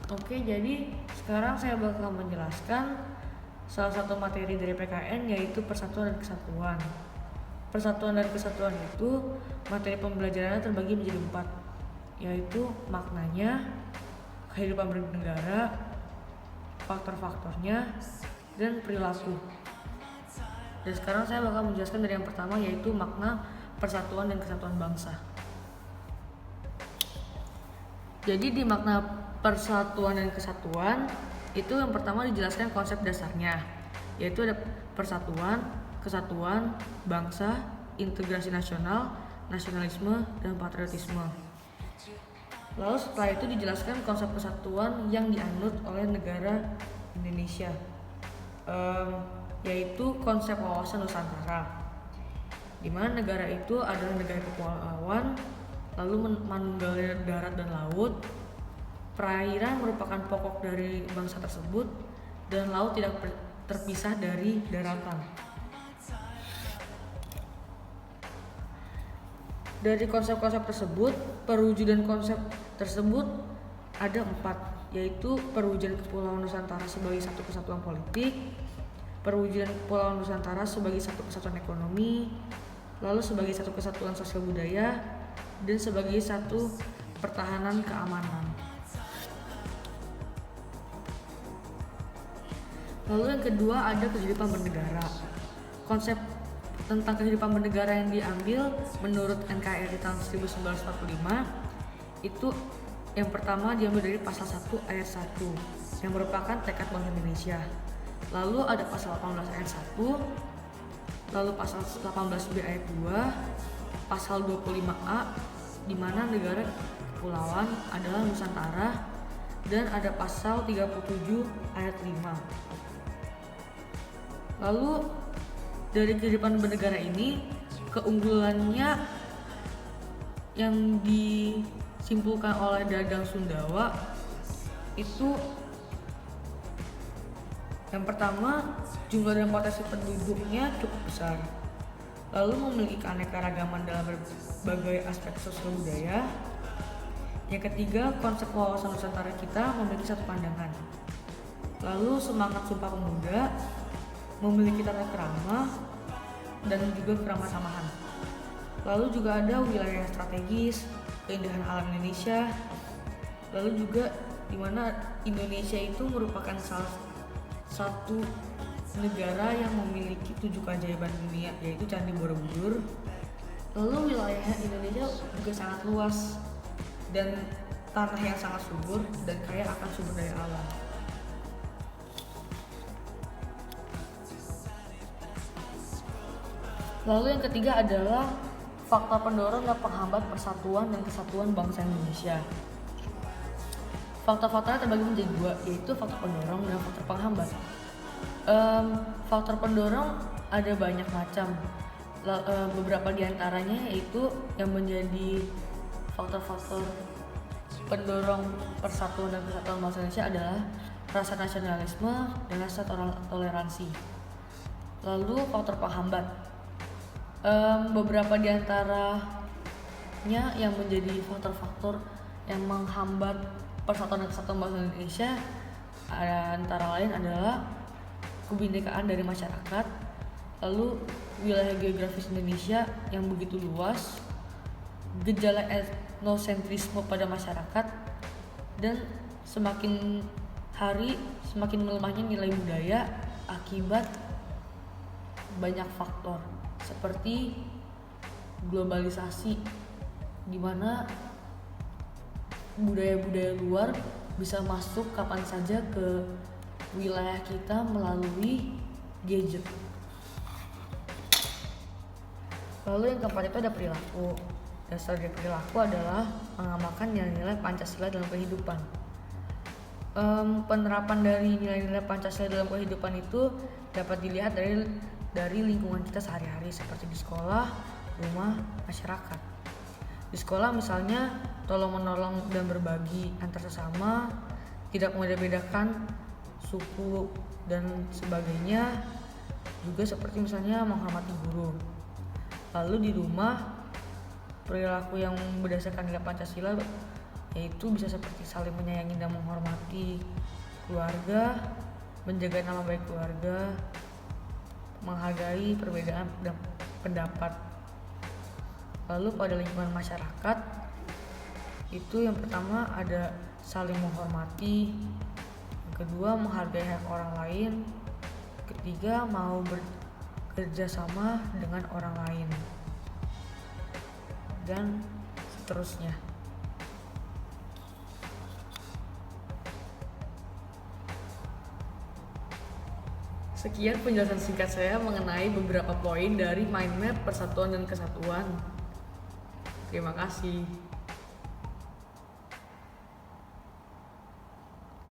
Oke, jadi sekarang saya bakal menjelaskan salah satu materi dari PKN, yaitu persatuan dan kesatuan. Persatuan dan kesatuan itu materi pembelajarannya terbagi menjadi 4, yaitu maknanya, kehidupan bernegara, faktor-faktornya, dan perilaku. Dan sekarang saya bakal menjelaskan dari yang pertama, yaitu makna persatuan dan kesatuan bangsa. Jadi di makna persatuan dan kesatuan itu yang pertama dijelaskan konsep dasarnya, yaitu ada persatuan, kesatuan, bangsa, integrasi nasional, nasionalisme, dan patriotisme. Lalu setelah itu dijelaskan konsep kesatuan yang dianut oleh negara Indonesia, yaitu konsep wawasan Nusantara, di mana negara itu adalah negara kepulauan, lalu manunggal darat dan laut. Perairan merupakan pokok dari bangsa tersebut, dan laut tidak terpisah dari daratan. Dari konsep-konsep tersebut, perwujudan konsep tersebut ada 4, yaitu perwujudan Kepulauan Nusantara sebagai satu kesatuan politik, perwujudan Kepulauan Nusantara sebagai satu kesatuan ekonomi, lalu sebagai satu kesatuan sosial budaya, dan sebagai satu pertahanan keamanan. Lalu yang kedua ada kehidupan bernegara. Konsep tentang kehidupan bernegara yang diambil menurut NKRI tahun 1945 itu yang pertama diambil dari pasal 1 ayat 1 yang merupakan tekad bangsa Indonesia. Lalu ada pasal 18 ayat 1, lalu pasal 18B ayat 2, pasal 25A di mana negara kepulauan adalah Nusantara, dan ada pasal 37 ayat 5. Lalu dari kehidupan bernegara ini, keunggulannya yang disimpulkan oleh Dadang Sundawa itu yang pertama, jumlah dan potensi penduduknya cukup besar, lalu memiliki keanekaragaman dalam berbagai aspek sosial budaya. Yang ketiga, konsep wawasan Nusantara kita memiliki satu pandangan. Lalu semangat Sumpah Pemuda memiliki tata krama dan juga kerama tamahan. Lalu juga ada wilayah strategis, keindahan alam Indonesia. Lalu juga di mana Indonesia itu merupakan salah satu negara yang memiliki 7 keajaiban dunia, yaitu Candi Borobudur. Lalu wilayah Indonesia juga sangat luas dan tanah yang sangat subur dan kaya akan sumber daya alam. Lalu yang ketiga adalah faktor pendorong dan penghambat persatuan dan kesatuan bangsa Indonesia. Faktor-faktornya terbagi menjadi 2, yaitu faktor pendorong dan faktor penghambat. Faktor pendorong ada banyak macam. Beberapa diantaranya yaitu yang menjadi faktor-faktor pendorong persatuan dan kesatuan bangsa Indonesia adalah rasa nasionalisme dan rasa toleransi. Lalu faktor penghambat, beberapa diantaranya yang menjadi faktor-faktor yang menghambat persatuan dan kesatuan bangsa Indonesia antara lain adalah kebinekaan dari masyarakat, lalu wilayah geografis Indonesia yang begitu luas, gejala etnosentrisme pada masyarakat, dan semakin hari semakin melemahnya nilai budaya akibat banyak faktor seperti globalisasi, di mana budaya-budaya luar bisa masuk kapan saja ke wilayah kita melalui gadget. Lalu yang keempat itu ada perilaku. Dasar dari perilaku adalah mengamalkan nilai-nilai Pancasila dalam kehidupan. Penerapan dari nilai-nilai Pancasila dalam kehidupan itu dapat dilihat dari lingkungan kita sehari-hari, seperti di sekolah, rumah, masyarakat. Di sekolah misalnya tolong-menolong dan berbagi antar sesama, tidak membeda-bedakan suku dan sebagainya, juga seperti misalnya menghormati guru. Lalu di rumah, perilaku yang berdasarkan nilai Pancasila yaitu bisa seperti saling menyayangi dan menghormati keluarga, menjaga nama baik keluarga, menghargai perbedaan pendapat. Lalu pada lingkungan masyarakat itu yang pertama ada saling menghormati, yang kedua menghargai hak orang lain, ketiga mau bekerja sama dengan orang lain, dan seterusnya. Sekian penjelasan singkat saya mengenai beberapa poin dari mind map persatuan dan kesatuan. Terima kasih.